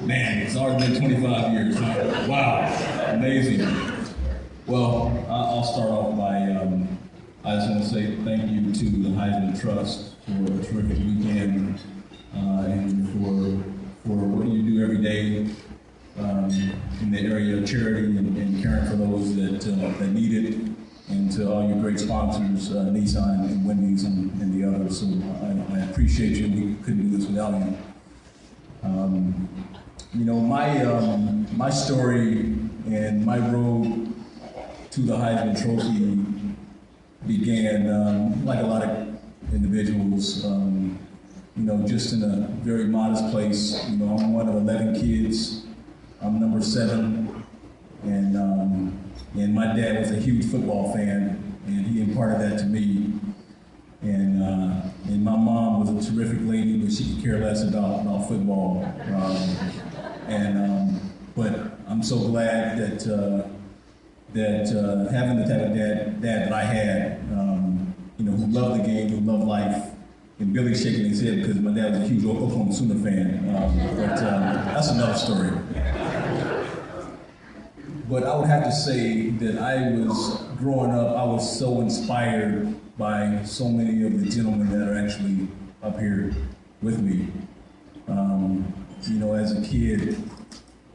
Man, it's already been 25 years. Huh? Wow, amazing. Well, I'll start off by, I just want to say thank you to the Heisman Trust for a terrific weekend and for what you do every day in the area of charity and caring for those that need it, and to all your great sponsors, Nissan and Wendy's and the others. So I appreciate you. We couldn't do this without you. You know, my story and my road to the Heisman Trophy began, like a lot of individuals, you know, just in a very modest place. You know, I'm one of 11 kids. I'm number 7, and my dad was a huge football fan, and he imparted that to me. And my mom was a terrific lady, but she could care less about football. But I'm so glad that having the type of dad that I had, you know, who loved the game, who loved life. And Billy's shaking his head because my dad was a huge Oklahoma Sooner fan. But that's another story. But I would have to say that growing up, I was so inspired by so many of the gentlemen that are actually up here with me. You know, as a kid,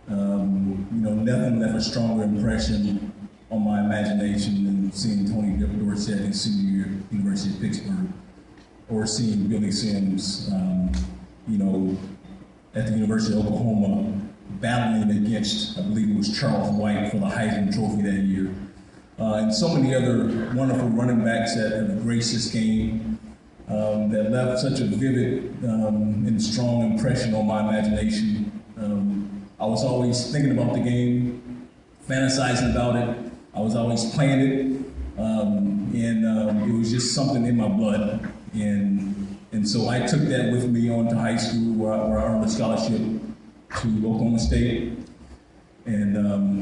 you know, nothing left a stronger impression on my imagination than seeing Tony Dorsett in senior year at the University of Pittsburgh, or seeing Billy Sims, you know, at the University of Oklahoma, battling against, I believe it was Charles White for the Heisman Trophy that year. And so many other wonderful running backs that have graced this game, that left such a vivid and strong impression on my imagination. I was always thinking about the game, fantasizing about it. I was always playing it, and it was just something in my blood. And so I took that with me on to high school, where I earned a scholarship to Oklahoma State, and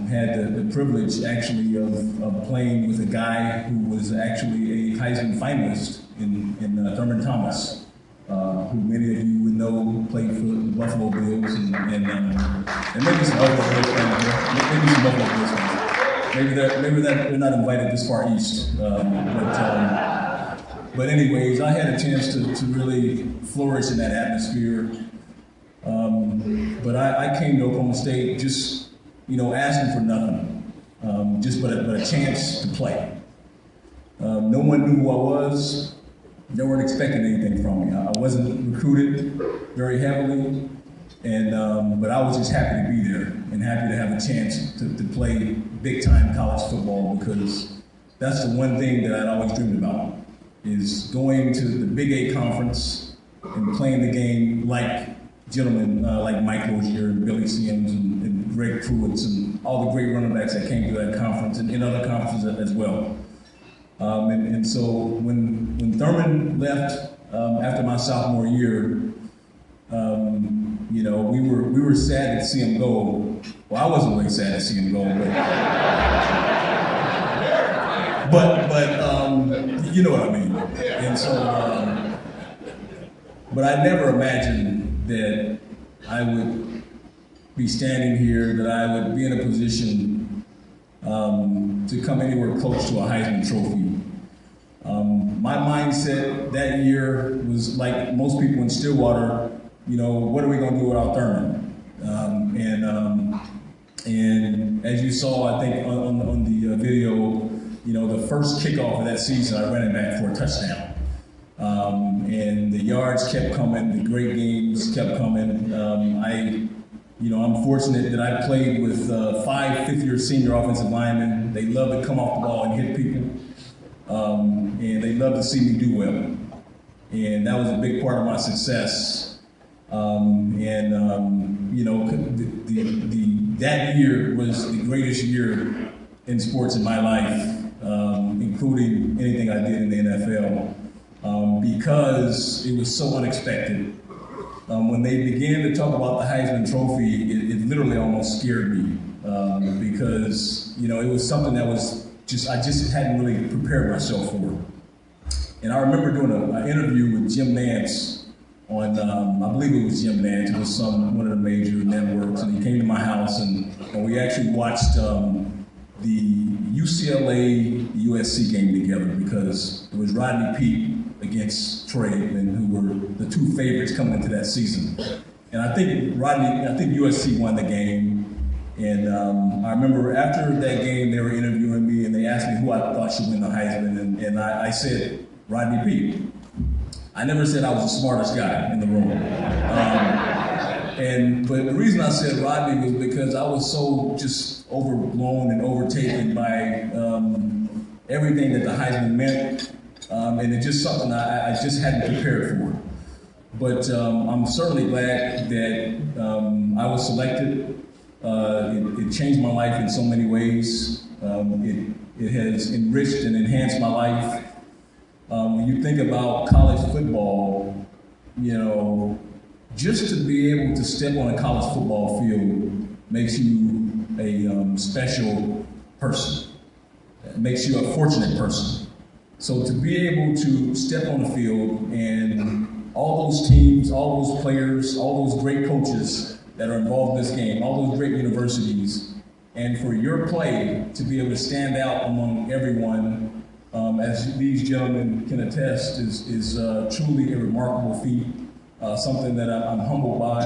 had the privilege actually of playing with a guy who was actually a Heisman finalist in Thurman Thomas, who many of you would know played for the Buffalo Bills and maybe some Buffalo Bills fans. Maybe some Buffalo Bills fans. Maybe they're not invited this far east. But anyways, I had a chance to really flourish in that atmosphere. But I came to Oklahoma State just, you know, asking for nothing, but a chance to play. No one knew who I was. They weren't expecting anything from me. I wasn't recruited very heavily, but I was just happy to be there and happy to have a chance to play big-time college football, because that's the one thing that I'd always dreamed about, is going to the Big 8 conference and playing the game like gentlemen like Mike Rozier and Billy Sims and Greg Pruitt and all the great running backs that came to that conference and in other conferences as well. And so when Thurman left after my sophomore year, you know, we were sad to see him go. Well, I wasn't really sad to see him go, but you know what I mean. And so, but I never imagined that I would be standing here, that I would be in a position to come anywhere close to a Heisman Trophy. My mindset that year was like most people in Stillwater, you know, what are we going to do without Thurman? And as you saw, I think on the video, you know, the first kickoff of that season, I ran it back for a touchdown. And the yards kept coming, the great games kept coming. I'm fortunate that I played with 5 fifth-year senior offensive linemen. They love to come off the ball and hit people. And they love to see me do well. And that was a big part of my success. That year was the greatest year in sports in my life, including anything I did in the NFL, because it was so unexpected. When they began to talk about the Heisman Trophy, it literally almost scared me, because, you know, it was something that was I just hadn't really prepared myself for. And I remember doing an interview with Jim Nance on, I believe it was Jim Nance, it was one of the major networks, and we actually watched the UCLA-USC game together because it was Rodney Peete against Troy Aikman, who were the two favorites coming into that season. And I think USC won the game. And I remember after that game, they were interviewing me and they asked me who I thought should win the Heisman. And I said, Rodney Peete. I never said I was the smartest guy in the room. But the reason I said Rodney was because I was so just overblown and overtaken by everything that the Heisman meant. And it's just something I just hadn't prepared for. But I'm certainly glad that I was selected. It changed my life in so many ways. It has enriched and enhanced my life. When you think about college football, you know, just to be able to step on a college football field makes you a special person. It makes you a fortunate person. So to be able to step on the field and all those teams, all those players, all those great coaches that are involved in this game, all those great universities, and for your play to be able to stand out among everyone, as these gentlemen can attest, is truly a remarkable feat, something that I'm humbled by,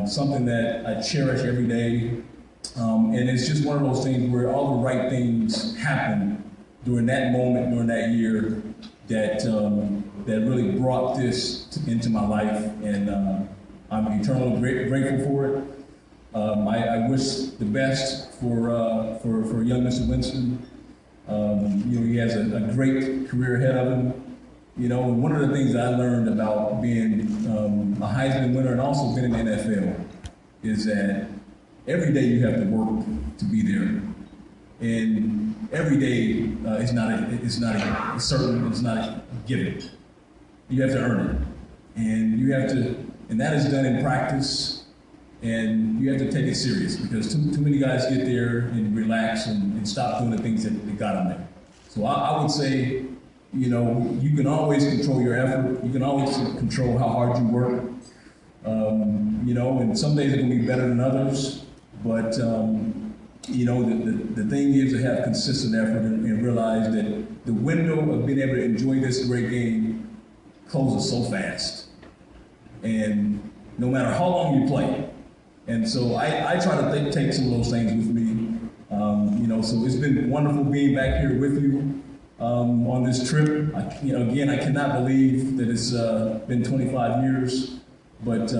something that I cherish every day. And it's just one of those things where all the right things happen during that moment, during that year, that really brought this into my life, and I'm eternally grateful for it. I wish the best for young Mr. Winston. You know, he has a great career ahead of him. You know, and one of the things I learned about being a Heisman winner and also being in the NFL is that every day you have to work to be there, and every day it's not a given. You have to earn it, and that is done in practice, and you have to take it serious because too many guys get there and relax and stop doing the things that got them there. So I would say, you know, you can always control your effort. You can always control how hard you work. You know, and some days are going to be better than others, but you know, the thing is to have consistent effort and realize that the window of being able to enjoy this great game closes so fast, and no matter how long you play. And so I try to take some of those things with me. You know, so it's been wonderful being back here with you on this trip. Again, I cannot believe that it's been 25 years, but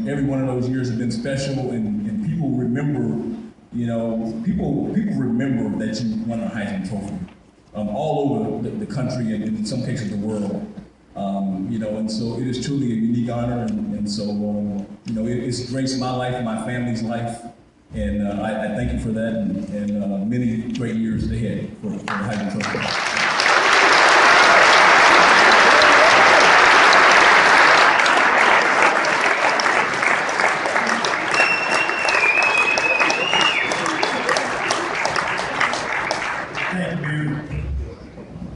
every one of those years have been special, and people remember. You know, people remember that you won a Heisman Trophy all over the country and in some cases the world. You know, and so it is truly a unique honor, and so you know, it's graced my life and my family's life, and I thank you for that, and many great years ahead for the Heisman Trophy.